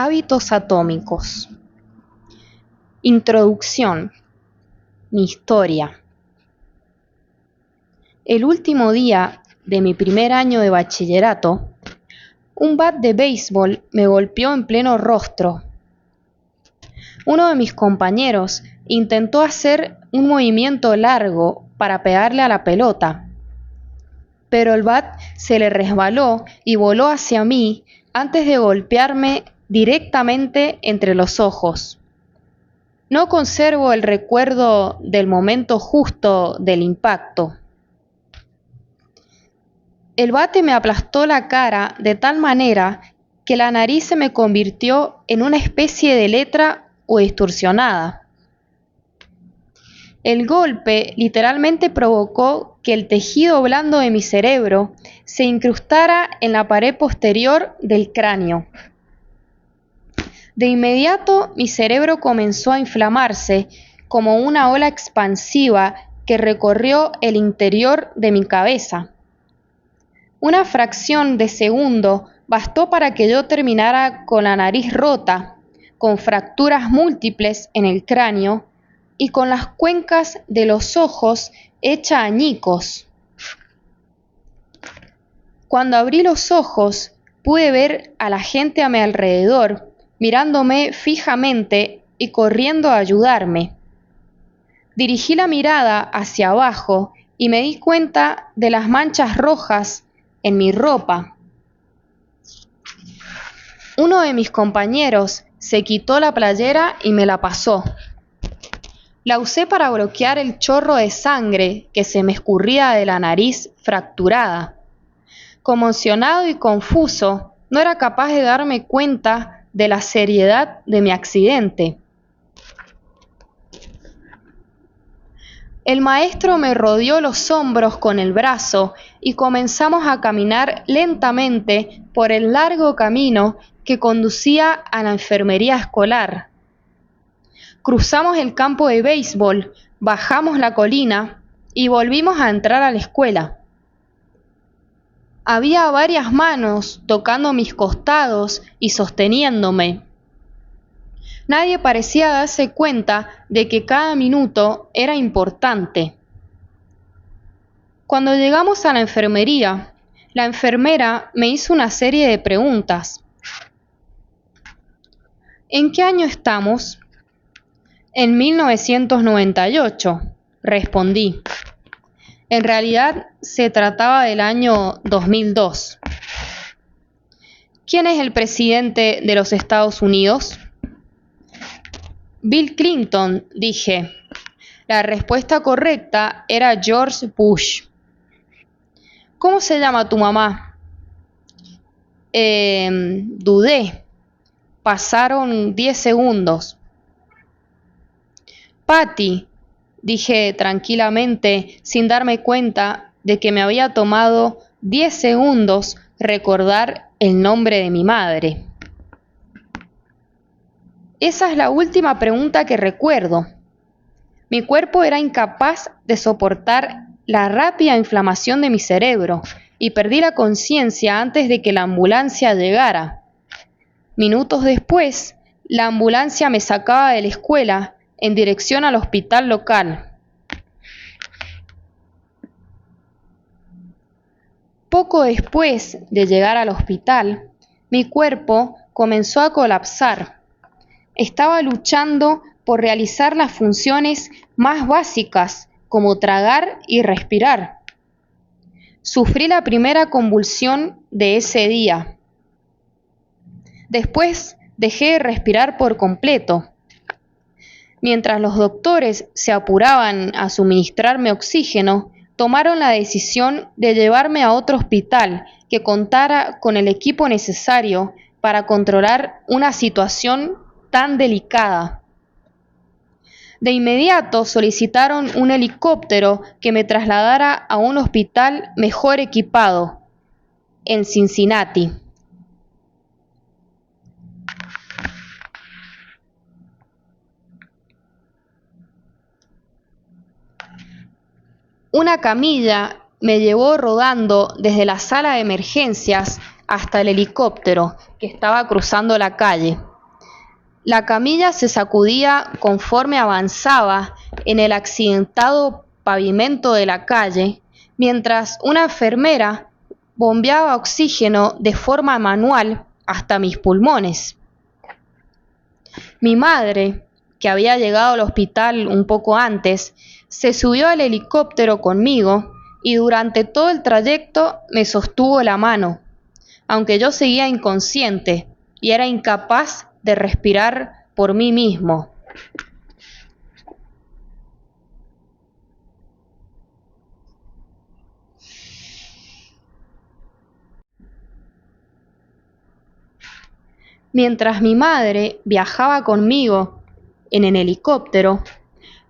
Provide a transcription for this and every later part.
Hábitos atómicos. Introducción. Mi historia. El último día de mi primer año de bachillerato, un bat de béisbol me golpeó en pleno rostro. Uno de mis compañeros intentó hacer un movimiento largo para pegarle a la pelota, pero el bat se le resbaló y voló hacia mí antes de golpearme directamente entre los ojos. No conservo el recuerdo del momento justo del impacto. El bate me aplastó la cara de tal manera que la nariz se me convirtió en una especie de letra o distorsionada. El golpe literalmente provocó que el tejido blando de mi cerebro se incrustara en la pared posterior del cráneo. De inmediato mi cerebro comenzó a inflamarse como una ola expansiva que recorrió el interior de mi cabeza. Una fracción de segundo bastó para que yo terminara con la nariz rota, con fracturas múltiples en el cráneo y con las cuencas de los ojos hechas añicos. Cuando abrí los ojos, pude ver a la gente a mi alrededor mirándome fijamente y corriendo a ayudarme. Dirigí la mirada hacia abajo y me di cuenta de las manchas rojas en mi ropa. Uno de mis compañeros se quitó la playera y me la pasó. La usé para bloquear el chorro de sangre que se me escurría de la nariz fracturada. Conmocionado y confuso, no era capaz de darme cuenta de la seriedad de mi accidente. El maestro me rodeó los hombros con el brazo y comenzamos a caminar lentamente por el largo camino que conducía a la enfermería escolar. Cruzamos el campo de béisbol, bajamos la colina y volvimos a entrar a la escuela. Había varias manos tocando mis costados y sosteniéndome. Nadie parecía darse cuenta de que cada minuto era importante. Cuando llegamos a la enfermería, la enfermera me hizo una serie de preguntas. ¿En qué año estamos? En 1998, respondí. En realidad se trataba del año 2002. ¿Quién es el presidente de los Estados Unidos? Bill Clinton, dije. La respuesta correcta era George Bush. ¿Cómo se llama tu mamá? Dudé. Pasaron 10 segundos. Patty, dije tranquilamente, sin darme cuenta de que me había tomado 10 segundos recordar el nombre de mi madre. Esa es la última pregunta que recuerdo. Mi cuerpo era incapaz de soportar la rápida inflamación de mi cerebro y perdí la conciencia antes de que la ambulancia llegara. Minutos después, la ambulancia me sacaba de la escuela en dirección al hospital local. Poco después de llegar al hospital, mi cuerpo comenzó a colapsar. Estaba luchando por realizar las funciones más básicas, como tragar y respirar. Sufrí la primera convulsión de ese día. Después dejé de respirar por completo. Mientras los doctores se apuraban a suministrarme oxígeno, tomaron la decisión de llevarme a otro hospital que contara con el equipo necesario para controlar una situación tan delicada. De inmediato solicitaron un helicóptero que me trasladara a un hospital mejor equipado, en Cincinnati. Una camilla me llevó rodando desde la sala de emergencias hasta el helicóptero que estaba cruzando la calle. La camilla se sacudía conforme avanzaba en el accidentado pavimento de la calle, mientras una enfermera bombeaba oxígeno de forma manual hasta mis pulmones. Mi madre, que había llegado al hospital un poco antes, se subió al helicóptero conmigo y durante todo el trayecto me sostuvo la mano, aunque yo seguía inconsciente y era incapaz de respirar por mí mismo. Mientras mi madre viajaba conmigo en el helicóptero,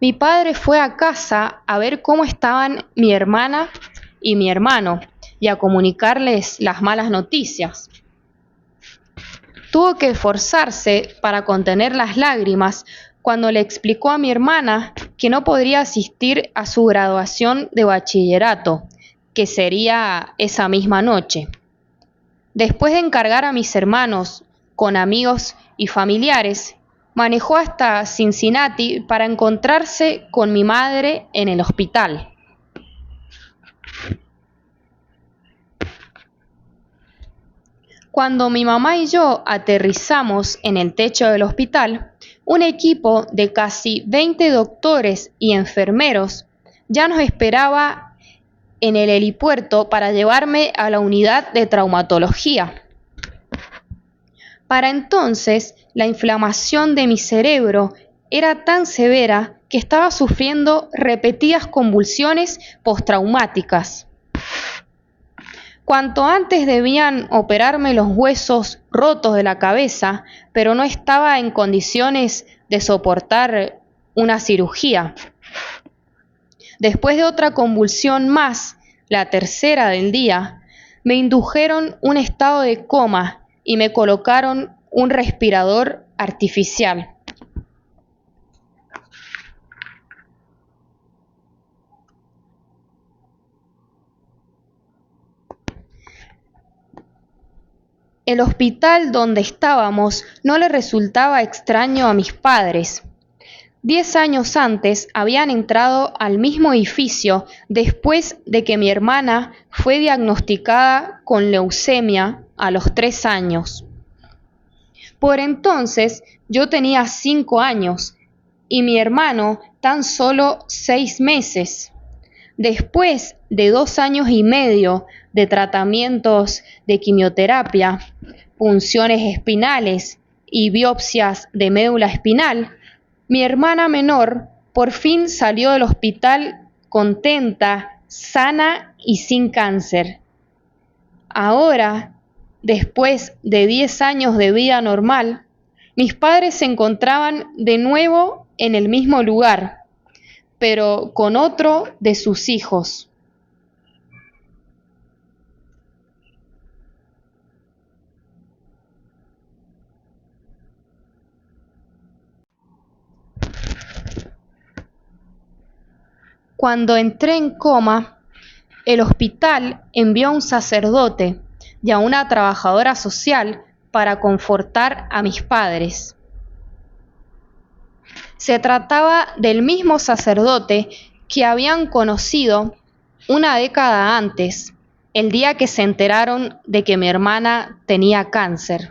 mi padre fue a casa a ver cómo estaban mi hermana y mi hermano y a comunicarles las malas noticias. Tuvo que esforzarse para contener las lágrimas cuando le explicó a mi hermana que no podría asistir a su graduación de bachillerato, que sería esa misma noche. Después de encargar a mis hermanos con amigos y familiares, manejó hasta Cincinnati para encontrarse con mi madre en el hospital. Cuando mi mamá y yo aterrizamos en el techo del hospital, un equipo de casi 20 doctores y enfermeros ya nos esperaba en el helipuerto para llevarme a la unidad de traumatología. Para entonces, la inflamación de mi cerebro era tan severa que estaba sufriendo repetidas convulsiones postraumáticas. Cuanto antes debían operarme los huesos rotos de la cabeza, pero no estaba en condiciones de soportar una cirugía. Después de otra convulsión más, la tercera del día, me indujeron un estado de coma y me colocaron un respirador artificial. El hospital donde estábamos no le resultaba extraño a mis padres. 10 años antes habían entrado al mismo edificio después de que mi hermana fue diagnosticada con leucemia a los 3 años. Por entonces yo tenía 5 años y mi hermano tan solo 6 meses. Después de 2 años y medio de tratamientos de quimioterapia, punciones espinales y biopsias de médula espinal, mi hermana menor por fin salió del hospital contenta, sana y sin cáncer. Ahora, después de 10 años de vida normal, mis padres se encontraban de nuevo en el mismo lugar, pero con otro de sus hijos. Cuando entré en coma, el hospital envió a un sacerdote y a una trabajadora social para confortar a mis padres. Se trataba del mismo sacerdote que habían conocido una década antes, el día que se enteraron de que mi hermana tenía cáncer.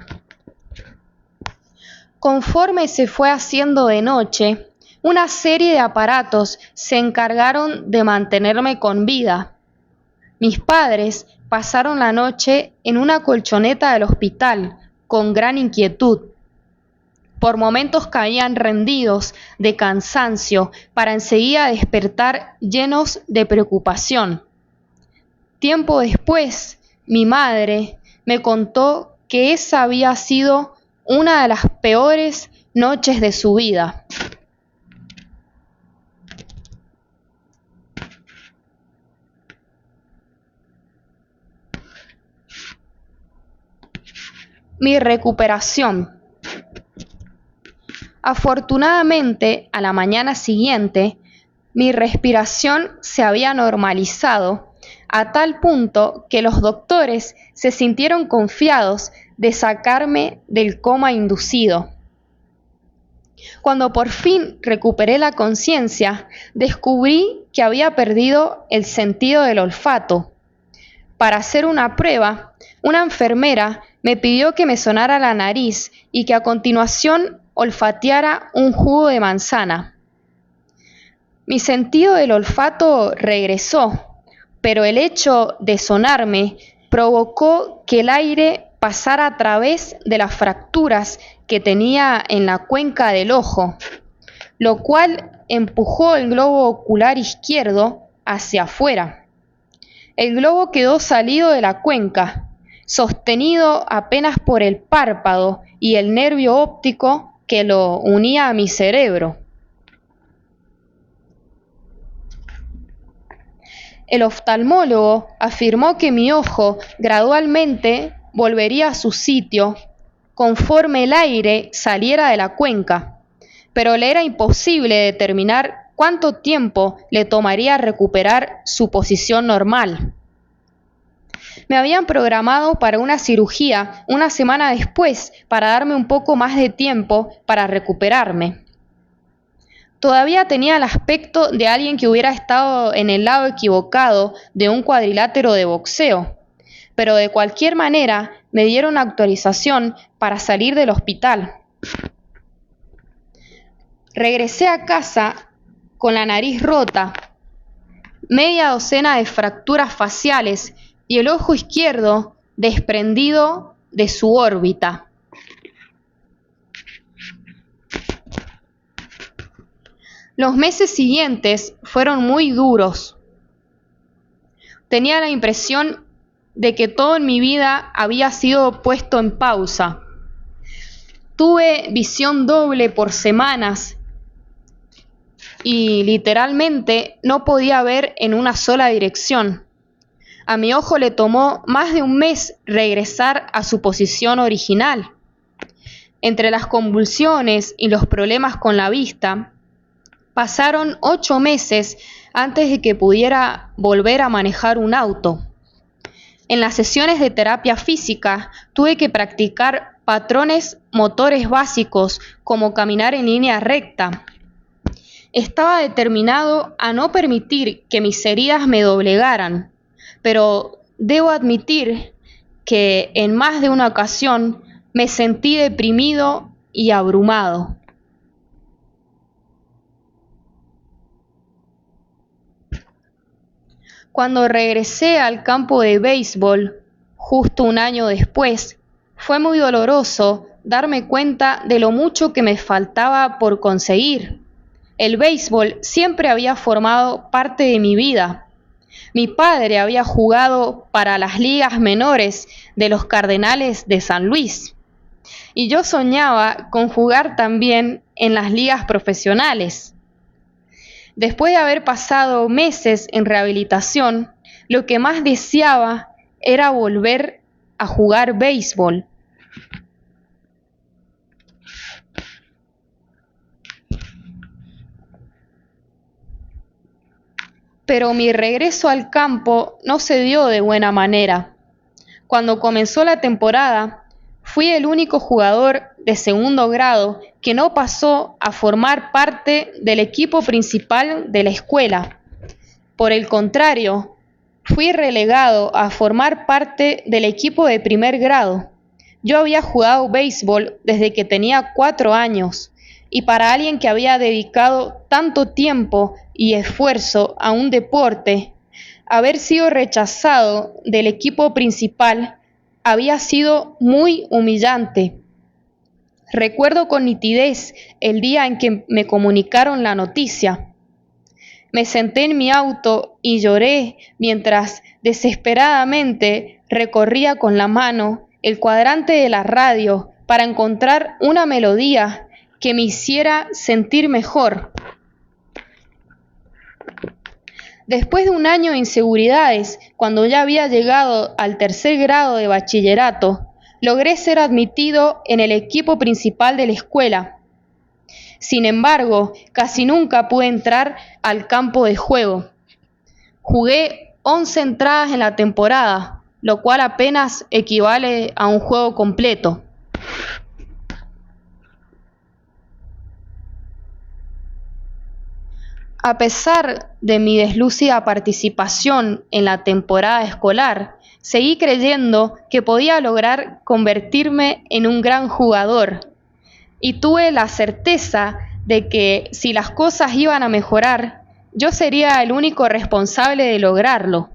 Conforme se fue haciendo de noche, una serie de aparatos se encargaron de mantenerme con vida. Mis padres pasaron la noche en una colchoneta del hospital con gran inquietud. Por momentos caían rendidos de cansancio para enseguida despertar llenos de preocupación. Tiempo después, mi madre me contó que esa había sido una de las peores noches de su vida. Mi recuperación. Afortunadamente, a la mañana siguiente, mi respiración se había normalizado a tal punto que los doctores se sintieron confiados de sacarme del coma inducido. Cuando por fin recuperé la conciencia, descubrí que había perdido el sentido del olfato. Para hacer una prueba, una enfermera me pidió que me sonara la nariz y que a continuación olfateara un jugo de manzana. Mi sentido del olfato regresó, pero el hecho de sonarme provocó que el aire pasara a través de las fracturas que tenía en la cuenca del ojo, lo cual empujó el globo ocular izquierdo hacia afuera. El globo quedó salido de la cuenca, sostenido apenas por el párpado y el nervio óptico que lo unía a mi cerebro. El oftalmólogo afirmó que mi ojo gradualmente volvería a su sitio conforme el aire saliera de la cuenca, pero le era imposible determinar cuánto tiempo le tomaría recuperar su posición normal. Me habían programado para una cirugía una semana después para darme un poco más de tiempo para recuperarme. Todavía tenía el aspecto de alguien que hubiera estado en el lado equivocado de un cuadrilátero de boxeo, pero de cualquier manera me dieron autorización para salir del hospital. Regresé a casa con la nariz rota, media docena de fracturas faciales y el ojo izquierdo desprendido de su órbita. Los meses siguientes fueron muy duros. Tenía la impresión de que todo en mi vida había sido puesto en pausa. Tuve visión doble por semanas y literalmente no podía ver en una sola dirección. A mi ojo le tomó más de un mes regresar a su posición original. Entre las convulsiones y los problemas con la vista, pasaron 8 meses antes de que pudiera volver a manejar un auto. En las sesiones de terapia física tuve que practicar patrones motores básicos como caminar en línea recta. Estaba determinado a no permitir que mis heridas me doblegaran, pero debo admitir que en más de una ocasión me sentí deprimido y abrumado. Cuando regresé al campo de béisbol, justo un año después, fue muy doloroso darme cuenta de lo mucho que me faltaba por conseguir. El béisbol siempre había formado parte de mi vida. Mi padre había jugado para las ligas menores de los Cardenales de San Luis, y yo soñaba con jugar también en las ligas profesionales. Después de haber pasado meses en rehabilitación, lo que más deseaba era volver a jugar béisbol. Pero mi regreso al campo no se dio de buena manera. Cuando comenzó la temporada, fui el único jugador de segundo grado que no pasó a formar parte del equipo principal de la escuela. Por el contrario, fui relegado a formar parte del equipo de primer grado. Yo había jugado béisbol desde que tenía 4 años, y para alguien que había dedicado tanto tiempo y esfuerzo a un deporte, haber sido rechazado del equipo principal había sido muy humillante. Recuerdo con nitidez el día en que me comunicaron la noticia. Me senté en mi auto y lloré mientras desesperadamente recorría con la mano el cuadrante de la radio para encontrar una melodía que me hiciera sentir mejor. Después de un año de inseguridades, cuando ya había llegado al 3er grado de bachillerato, logré ser admitido en el equipo principal de la escuela. Sin embargo, casi nunca pude entrar al campo de juego. Jugué 11 entradas en la temporada, lo cual apenas equivale a un juego completo. A pesar de mi deslúcida participación en la temporada escolar, seguí creyendo que podía lograr convertirme en un gran jugador, y tuve la certeza de que si las cosas iban a mejorar, yo sería el único responsable de lograrlo.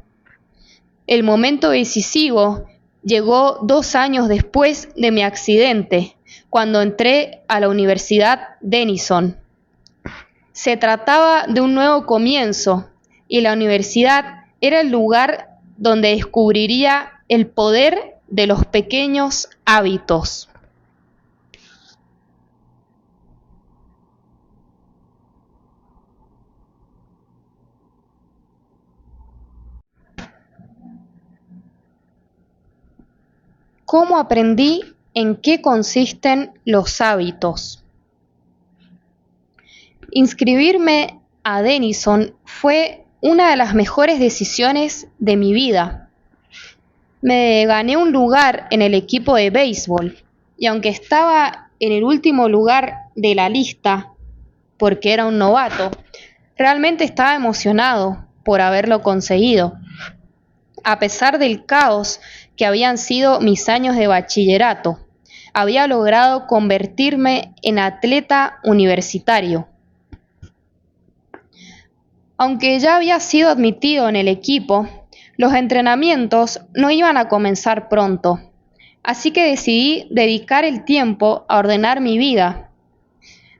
El momento decisivo llegó 2 años después de mi accidente, cuando entré a la Universidad Denison. Se trataba de un nuevo comienzo, y la universidad era el lugar donde descubriría el poder de los pequeños hábitos. ¿Cómo aprendí en qué consisten los hábitos? Inscribirme a Denison fue una de las mejores decisiones de mi vida. Me gané un lugar en el equipo de béisbol, y aunque estaba en el último lugar de la lista porque era un novato, realmente estaba emocionado por haberlo conseguido. A pesar del caos que habían sido mis años de bachillerato, había logrado convertirme en atleta universitario. Aunque ya había sido admitido en el equipo, los entrenamientos no iban a comenzar pronto, así que decidí dedicar el tiempo a ordenar mi vida.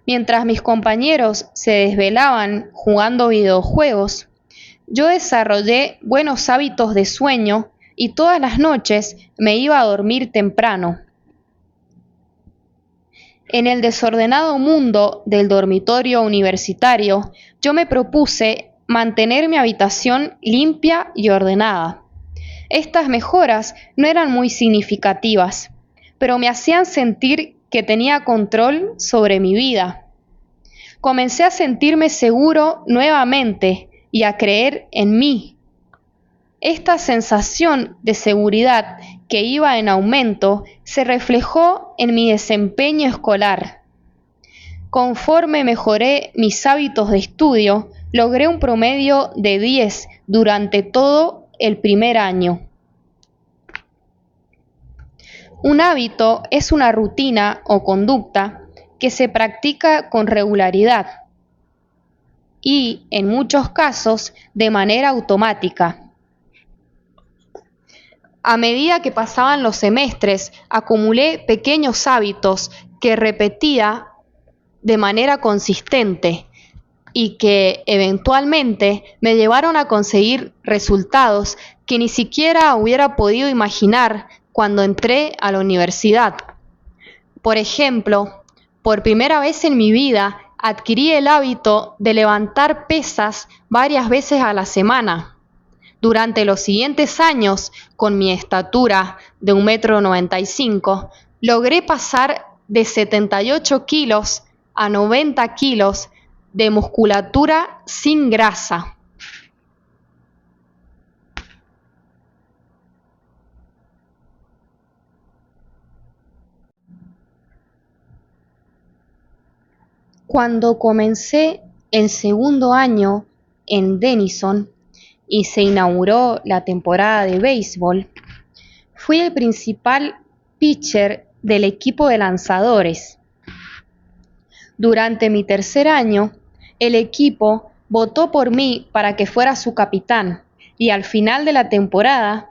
Mientras mis compañeros se desvelaban jugando videojuegos, yo desarrollé buenos hábitos de sueño y todas las noches me iba a dormir temprano. En el desordenado mundo del dormitorio universitario, yo me propuse mantener mi habitación limpia y ordenada. Estas mejoras no eran muy significativas, pero me hacían sentir que tenía control sobre mi vida. Comencé a sentirme seguro nuevamente y a creer en mí. Esta sensación de seguridad que iba en aumento se reflejó en mi desempeño escolar. Conforme mejoré mis hábitos de estudio, logré un promedio de 10 durante todo el primer año. Un hábito es una rutina o conducta que se practica con regularidad y, en muchos casos, de manera automática. A medida que pasaban los semestres, acumulé pequeños hábitos que repetía de manera consistente y que eventualmente me llevaron a conseguir resultados que ni siquiera hubiera podido imaginar cuando entré a la universidad. Por ejemplo, por primera vez en mi vida adquirí el hábito de levantar pesas varias veces a la semana. Durante los siguientes años, con mi estatura de 1,95 m, logré pasar de 78 kilos a 90 kilos de musculatura sin grasa. Cuando comencé el segundo año en Denison y se inauguró la temporada de béisbol, fui el principal pitcher del equipo de lanzadores. Durante mi tercer año, el equipo votó por mí para que fuera su capitán, y al final de la temporada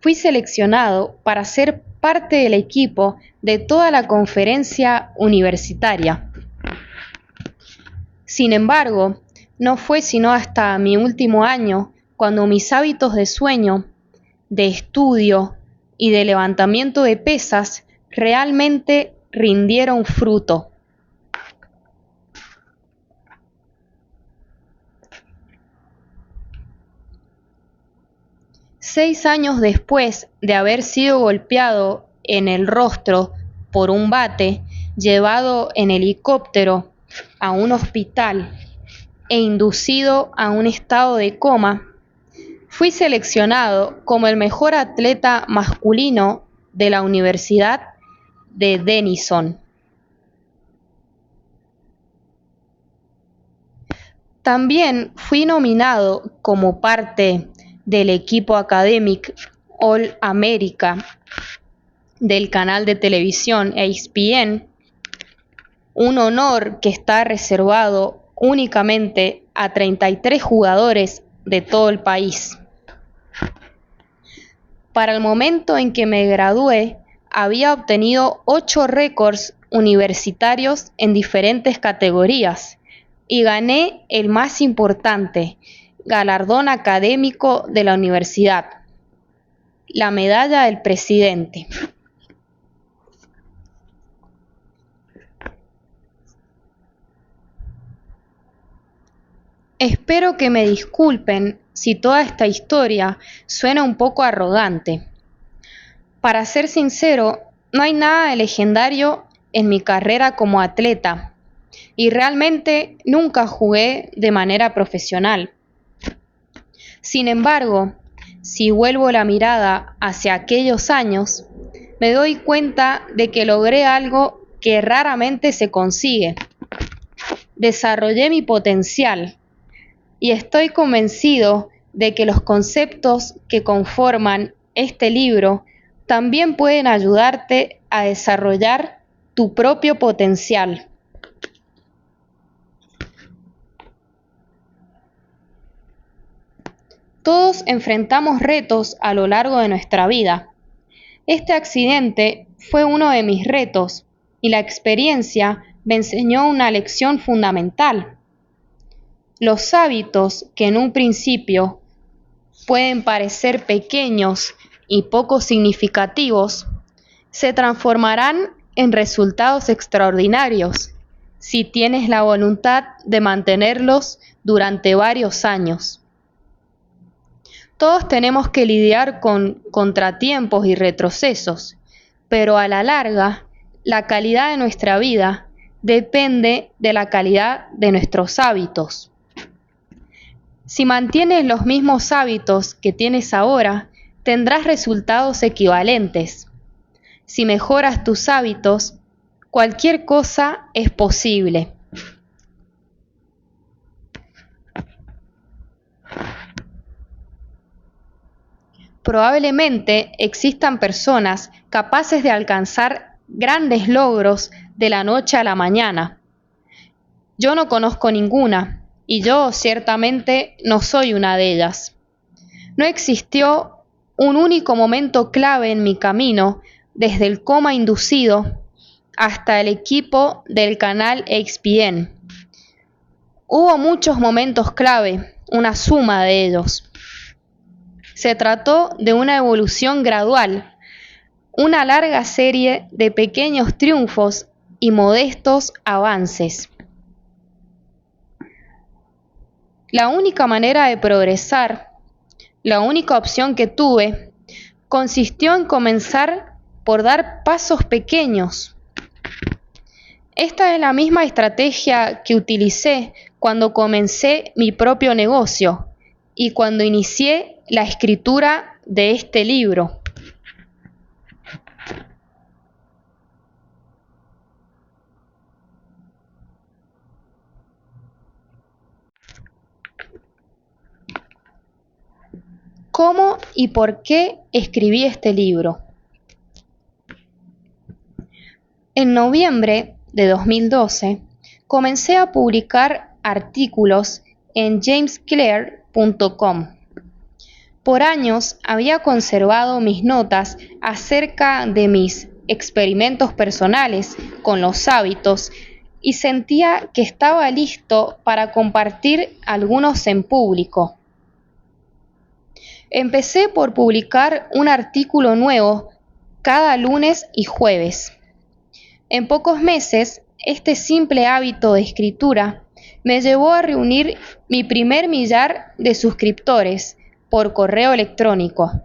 fui seleccionado para ser parte del equipo de toda la conferencia universitaria. Sin embargo, no fue sino hasta mi último año cuando mis hábitos de sueño, de estudio y de levantamiento de pesas realmente rindieron fruto. Seis años después de haber sido golpeado en el rostro por un bate, llevado en helicóptero a un hospital e inducido a un estado de coma, Fui seleccionado como el mejor atleta masculino de la Universidad de Denison. También fui nominado como parte del equipo Academic All-America del canal de televisión ESPN, un honor que está reservado únicamente a 33 jugadores de todo el país. Para el momento en que me gradué, había obtenido 8 récords universitarios en diferentes categorías y gané el más importante galardón académico de la universidad, la medalla del presidente. Espero que me disculpen si toda esta historia suena un poco arrogante. Para ser sincero, no hay nada de legendario en mi carrera como atleta y realmente nunca jugué de manera profesional. Sin embargo, si vuelvo la mirada hacia aquellos años, me doy cuenta de que logré algo que raramente se consigue. Desarrollé mi potencial y estoy convencido de que los conceptos que conforman este libro también pueden ayudarte a desarrollar tu propio potencial. Todos enfrentamos retos a lo largo de nuestra vida. Este accidente fue uno de mis retos y la experiencia me enseñó una lección fundamental. Los hábitos que en un principio pueden parecer pequeños y poco significativos, se transformarán en resultados extraordinarios si tienes la voluntad de mantenerlos durante varios años. Todos tenemos que lidiar con contratiempos y retrocesos, pero a la larga, la calidad de nuestra vida depende de la calidad de nuestros hábitos. Si mantienes los mismos hábitos que tienes ahora, tendrás resultados equivalentes. Si mejoras tus hábitos, cualquier cosa es posible. Probablemente existan personas capaces de alcanzar grandes logros de la noche a la mañana. Yo no conozco ninguna, y yo ciertamente no soy una de ellas. No existió un único momento clave en mi camino, desde el coma inducido hasta el equipo del canal ESPN. Hubo muchos momentos clave, una suma de ellos. Se trató de una evolución gradual, una larga serie de pequeños triunfos y modestos avances. La única manera de progresar, la única opción que tuve, consistió en comenzar por dar pasos pequeños. Esta es la misma estrategia que utilicé cuando comencé mi propio negocio y cuando inicié la escritura de este libro. ¿Cómo y por qué escribí este libro? En noviembre de 2012, comencé a publicar artículos en jamesclear.com. Por años había conservado mis notas acerca de mis experimentos personales con los hábitos y sentía que estaba listo para compartir algunos en público. Empecé por publicar un artículo nuevo cada lunes y jueves. En pocos meses, este simple hábito de escritura me llevó a reunir mi primer millar de suscriptores por correo electrónico.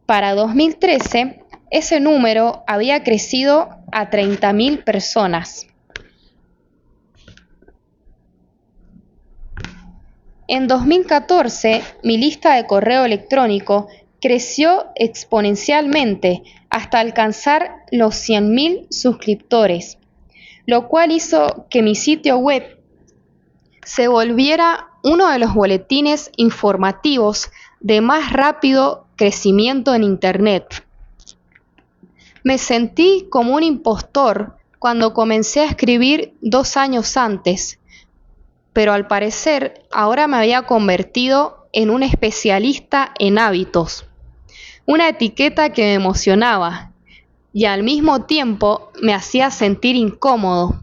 Para 2013, ese número había crecido a 30.000 personas. En 2014, mi lista de correo electrónico creció exponencialmente hasta alcanzar los 100.000 suscriptores, lo cual hizo que mi sitio web se volviera uno de los boletines informativos de más rápido crecimiento en Internet. Me sentí como un impostor cuando comencé a escribir 2 años antes, pero al parecer ahora me había convertido en un especialista en hábitos, una etiqueta que me emocionaba y al mismo tiempo me hacía sentir incómodo.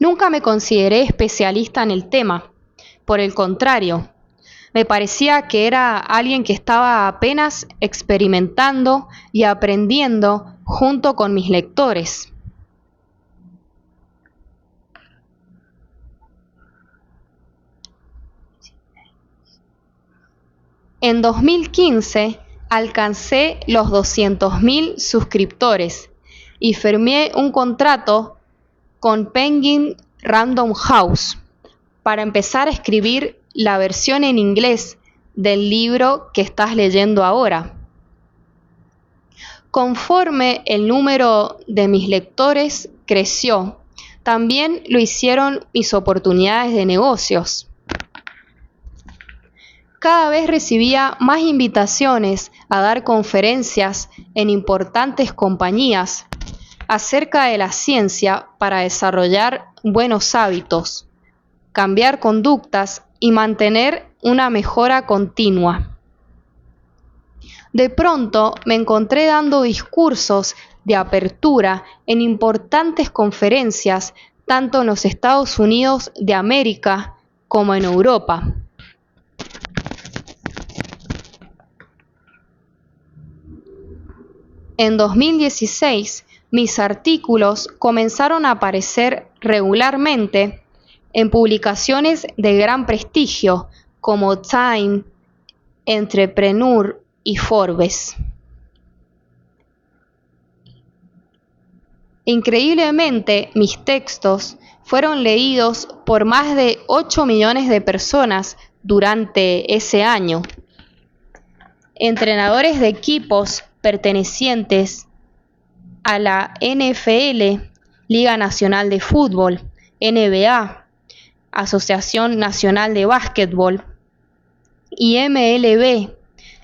Nunca me consideré especialista en el tema, por el contrario, me parecía que era alguien que estaba apenas experimentando y aprendiendo junto con mis lectores. En 2015 alcancé los 200.000 suscriptores y firmé un contrato con Penguin Random House para empezar a escribir la versión en inglés del libro que estás leyendo ahora. Conforme el número de mis lectores creció, también lo hicieron mis oportunidades de negocios. Cada vez recibía más invitaciones a dar conferencias en importantes compañías acerca de la ciencia para desarrollar buenos hábitos, cambiar conductas y mantener una mejora continua. De pronto me encontré dando discursos de apertura en importantes conferencias tanto en los Estados Unidos de América como en Europa. En 2016, mis artículos comenzaron a aparecer regularmente en publicaciones de gran prestigio como Time, Entrepreneur y Forbes. Increíblemente, mis textos fueron leídos por más de 8 millones de personas durante ese año. Entrenadores de equipos pertenecientes a la NFL, Liga Nacional de Fútbol, NBA, Asociación Nacional de Básquetbol, y MLB,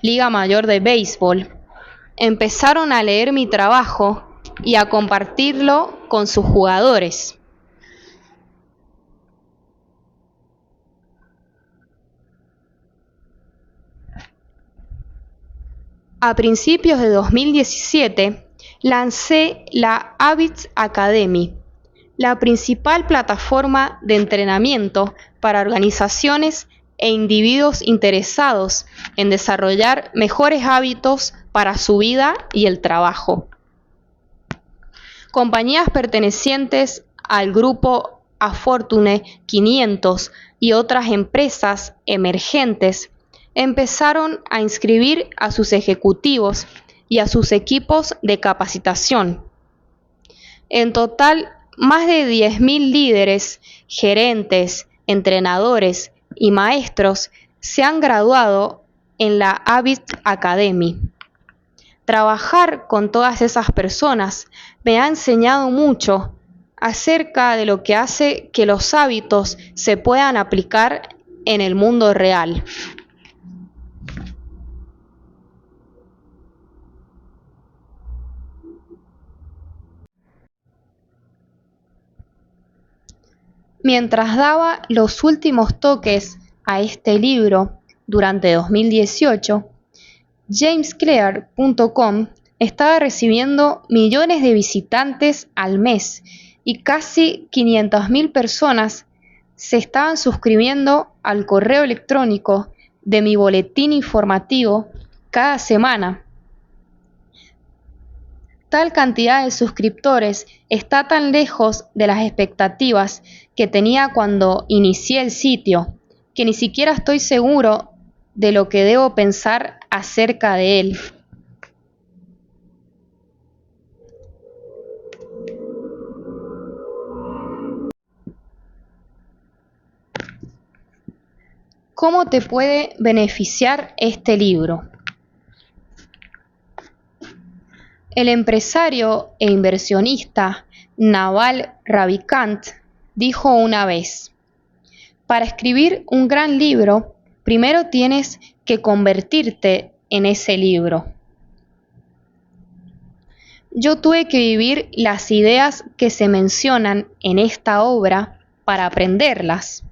Liga Mayor de Béisbol, empezaron a leer mi trabajo y a compartirlo con sus jugadores. A principios de 2017, lancé la Habits Academy, la principal plataforma de entrenamiento para organizaciones e individuos interesados en desarrollar mejores hábitos para su vida y el trabajo. Compañías pertenecientes al grupo Fortune 500 y otras empresas emergentes empezaron a inscribir a sus ejecutivos y a sus equipos de capacitación. En total, más de 10.000 líderes, gerentes, entrenadores y maestros se han graduado en la Habits Academy. Trabajar con todas esas personas me ha enseñado mucho acerca de lo que hace que los hábitos se puedan aplicar en el mundo real. Mientras daba los últimos toques a este libro durante 2018, JamesClear.com estaba recibiendo millones de visitantes al mes y casi 500.000 personas se estaban suscribiendo al correo electrónico de mi boletín informativo cada semana. Tal cantidad de suscriptores está tan lejos de las expectativas que tenía cuando inicié el sitio, que ni siquiera estoy seguro de lo que debo pensar acerca de él. ¿Cómo te puede beneficiar este libro? El empresario e inversionista Naval Ravikant dijo una vez: para escribir un gran libro, primero tienes que convertirte en ese libro. Yo tuve que vivir las ideas que se mencionan en esta obra para aprenderlas.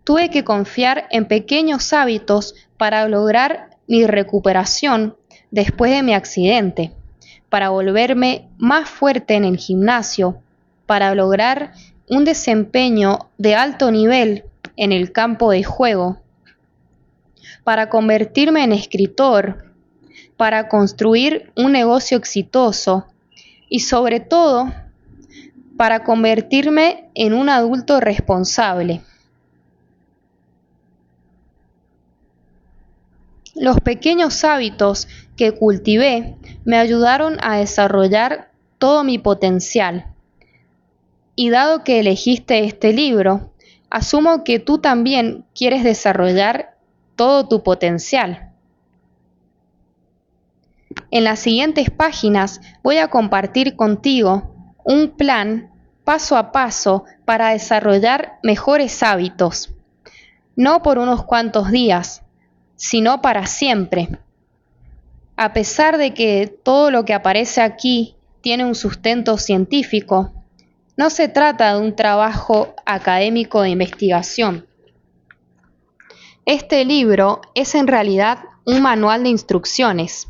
Tuve que confiar en pequeños hábitos para lograr mi recuperación después de mi accidente, para volverme más fuerte en el gimnasio, para lograr un desempeño de alto nivel en el campo de juego, para convertirme en escritor, para construir un negocio exitoso y sobre todo para convertirme en un adulto responsable. Los pequeños hábitos que cultivé me ayudaron a desarrollar todo mi potencial. Y dado que elegiste este libro, asumo que tú también quieres desarrollar todo tu potencial. En las siguientes páginas voy a compartir contigo un plan paso a paso para desarrollar mejores hábitos, no por unos cuantos días, sino para siempre. A pesar de que todo lo que aparece aquí tiene un sustento científico, no se trata de un trabajo académico de investigación. Este libro es en realidad un manual de instrucciones.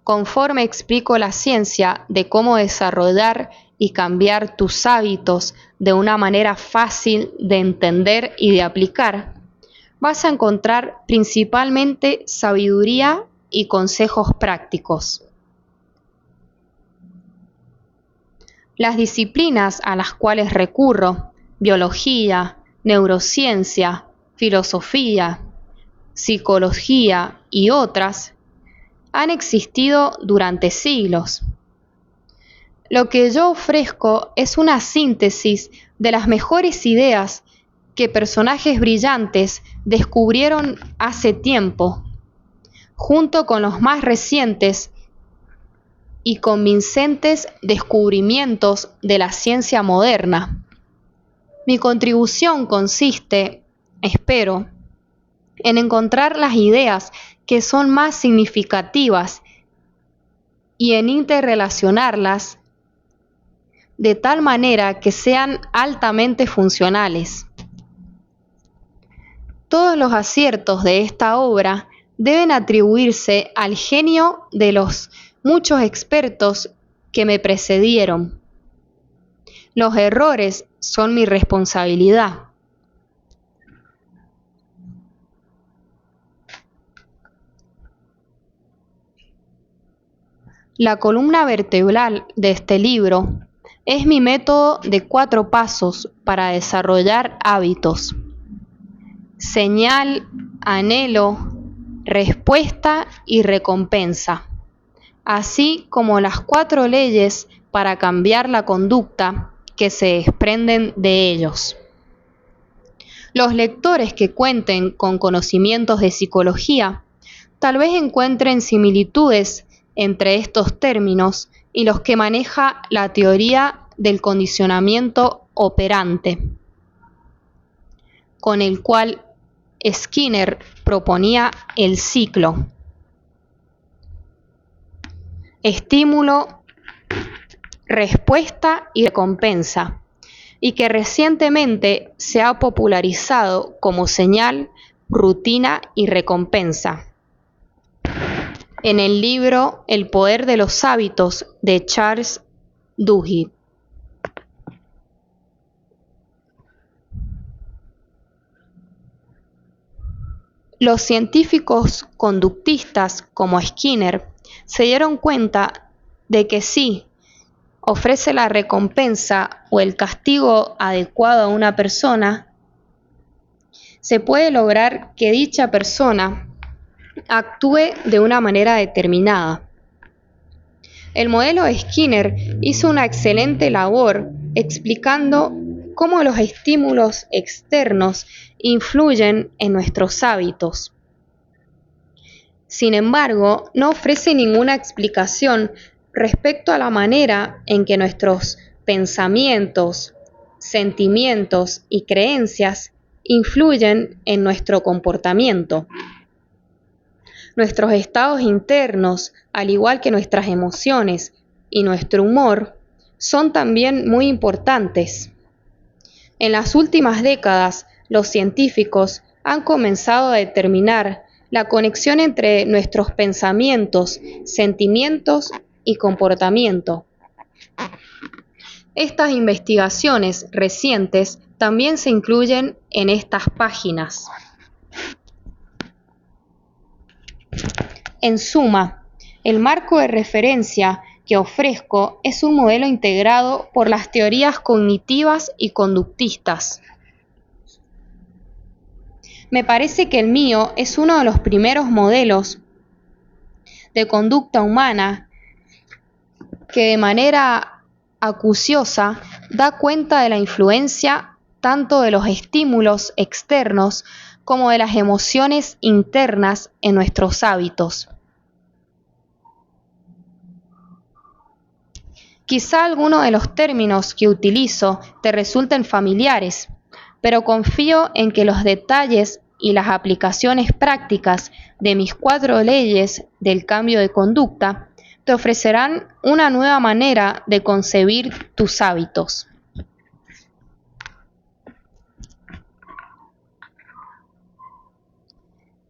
Conforme explico la ciencia de cómo desarrollar y cambiar tus hábitos de una manera fácil de entender y de aplicar, vas a encontrar principalmente sabiduría y consejos prácticos. Las disciplinas a las cuales recurro, biología, neurociencia, filosofía, psicología y otras, han existido durante siglos. Lo que yo ofrezco es una síntesis de las mejores ideas que personajes brillantes descubrieron hace tiempo, junto con los más recientes y convincentes descubrimientos de la ciencia moderna. Mi contribución consiste, espero, en encontrar las ideas que son más significativas y en interrelacionarlas de tal manera que sean altamente funcionales. Todos los aciertos de esta obra deben atribuirse al genio de los muchos expertos que me precedieron. Los errores son mi responsabilidad. La columna vertebral de este libro es mi método de 4 pasos para desarrollar hábitos: señal, anhelo, respuesta y recompensa, así como las 4 leyes para cambiar la conducta que se desprenden de ellos. Los lectores que cuenten con conocimientos de psicología tal vez encuentren similitudes entre estos términos y los que maneja la teoría del condicionamiento operante, con el cual Skinner proponía el ciclo: estímulo, respuesta y recompensa, y que recientemente se ha popularizado como señal, rutina y recompensa. En el libro El poder de los hábitos de Charles Duhigg. Los científicos conductistas como Skinner se dieron cuenta de que sí, ofrece la recompensa o el castigo adecuado a una persona, se puede lograr que dicha persona actúe de una manera determinada. El modelo de Skinner hizo una excelente labor explicando cómo los estímulos externos influyen en nuestros hábitos. Sin embargo, no ofrece ninguna explicación respecto a la manera en que nuestros pensamientos, sentimientos y creencias influyen en nuestro comportamiento. Nuestros estados internos, al igual que nuestras emociones y nuestro humor, son también muy importantes. En las últimas décadas, los científicos han comenzado a determinar la conexión entre nuestros pensamientos, sentimientos y comportamiento. Estas investigaciones recientes también se incluyen en estas páginas. En suma, el marco de referencia que ofrezco es un modelo integrado por las teorías cognitivas y conductistas. Me parece que el mío es uno de los primeros modelos de conducta humana que de manera acuciosa da cuenta de la influencia tanto de los estímulos externos como de las emociones internas en nuestros hábitos. Quizá algunos de los términos que utilizo te resulten familiares, pero confío en que los detalles y las aplicaciones prácticas de mis 4 leyes del cambio de conducta te ofrecerán una nueva manera de concebir tus hábitos.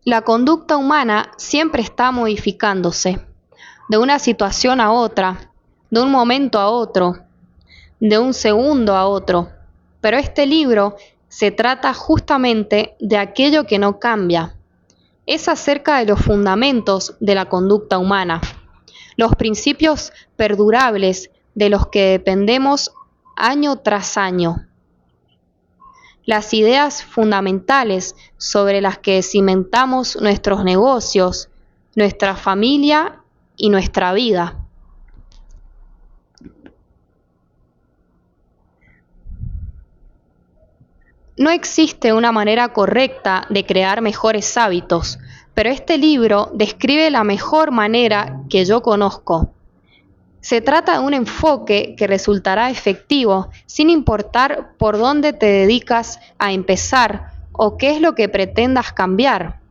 La conducta humana siempre está modificándose, de una situación a otra, de un momento a otro, de un segundo a otro. Pero este libro se trata justamente de aquello que no cambia. Es acerca de los fundamentos de la conducta humana, los principios perdurables de los que dependemos año tras año, las ideas fundamentales sobre las que cimentamos nuestros negocios, nuestra familia y nuestra vida. No existe una manera correcta de crear mejores hábitos, pero este libro describe la mejor manera que yo conozco. Se trata de un enfoque que resultará efectivo sin importar por dónde te dedicas a empezar o qué es lo que pretendas cambiar.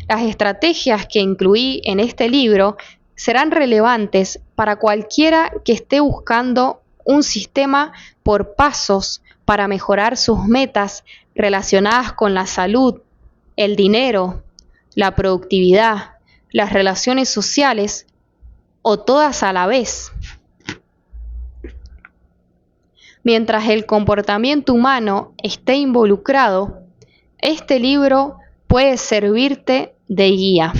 Las estrategias que incluí en este libro serán relevantes para cualquiera que esté buscando un sistema por pasos para mejorar sus metas relacionadas con la salud, el dinero, la productividad, las relaciones sociales o todas a la vez. Mientras el comportamiento humano esté involucrado, este libro puede servirte de guía.